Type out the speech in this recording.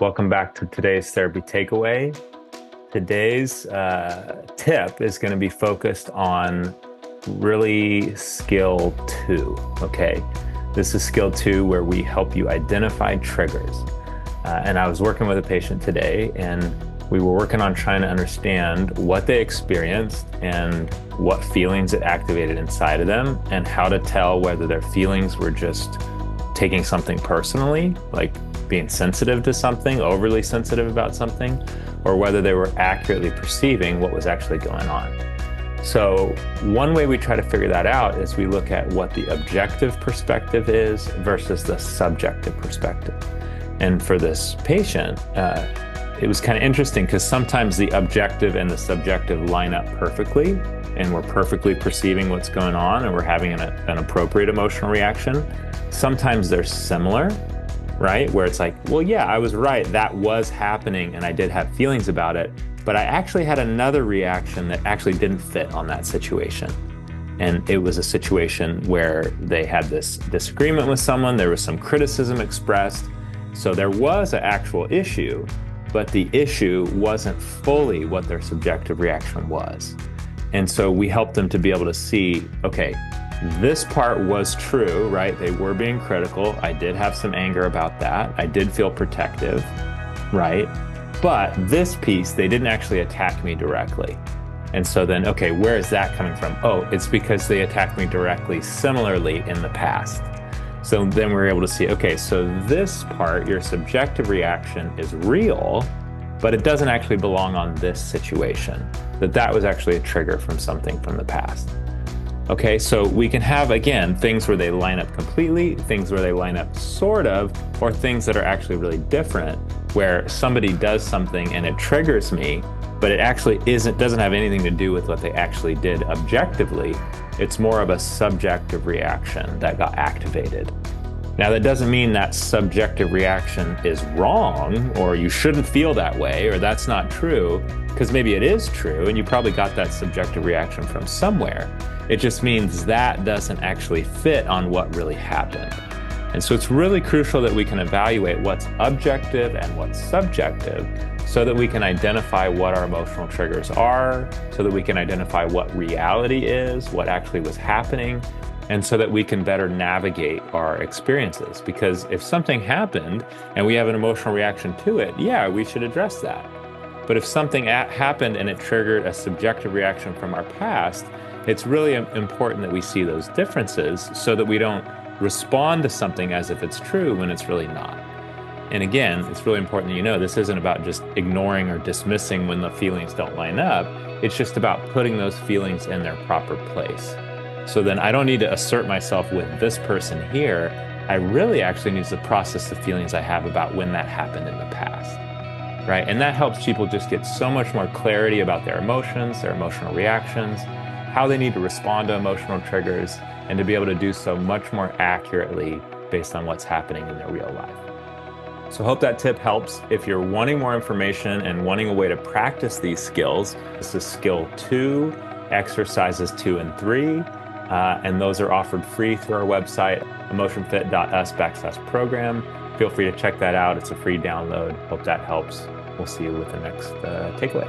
Welcome back to today's therapy takeaway. Today's tip is going to be focused on really skill 2, okay? This is skill 2 where we help you identify triggers. And I was working with a patient today and we were working on trying to understand what they experienced and what feelings it activated inside of them and how to tell whether their feelings were just taking something personally, like being sensitive to something, overly sensitive about something, or whether they were accurately perceiving what was actually going on. So one way we try to figure that out is we look at what the objective perspective is versus the subjective perspective. And for this patient, it was kind of interesting because sometimes the objective and the subjective line up perfectly and we're perfectly perceiving what's going on and we're having an appropriate emotional reaction. Sometimes they're similar, right? Where it's like, well, yeah, I was right. That was happening and I did have feelings about it, but I actually had another reaction that actually didn't fit on that situation. And it was a situation where they had this disagreement with someone. There was some criticism expressed. So there was an actual issue, but the issue wasn't fully what their subjective reaction was. And so we helped them to be able to see, okay, this part was true, right? They were being critical. I did have some anger about that. I did feel protective, right? But this piece, they didn't actually attack me directly. And so then, okay, where is that coming from? Oh, it's because they attacked me directly similarly in the past. So then we're able to see, okay, so this part, your subjective reaction is real, but it doesn't actually belong on this situation. That was actually a trigger from something from the past. Okay, so we can have, again, things where they line up completely, things where they line up sort of, or things that are actually really different, where somebody does something and it triggers me, but it actually doesn't have anything to do with what they actually did objectively. It's more of a subjective reaction that got activated. Now, that doesn't mean that subjective reaction is wrong, or you shouldn't feel that way, or that's not true, because maybe it is true, and you probably got that subjective reaction from somewhere. It just means that doesn't actually fit on what really happened. And so it's really crucial that we can evaluate what's objective and what's subjective so that we can identify what our emotional triggers are, so that we can identify what reality is, what actually was happening, and so that we can better navigate our experiences. Because if something happened and we have an emotional reaction to it, yeah, we should address that. But if something happened and it triggered a subjective reaction from our past, it's really important that we see those differences so that we don't respond to something as if it's true when it's really not. And again, it's really important that you know this isn't about just ignoring or dismissing when the feelings don't line up. It's just about putting those feelings in their proper place. So then I don't need to assert myself with this person here. I really actually need to process the feelings I have about when that happened in the past, right? And that helps people just get so much more clarity about their emotions, their emotional reactions, how they need to respond to emotional triggers, and to be able to do so much more accurately based on what's happening in their real life. So I hope that tip helps. If you're wanting more information and wanting a way to practice these skills, this is skill 2, exercises 2 and 3, and those are offered free through our website, emotionfit.us/program. Feel free to check that out. It's a free download. Hope that helps. We'll see you with the next takeaway.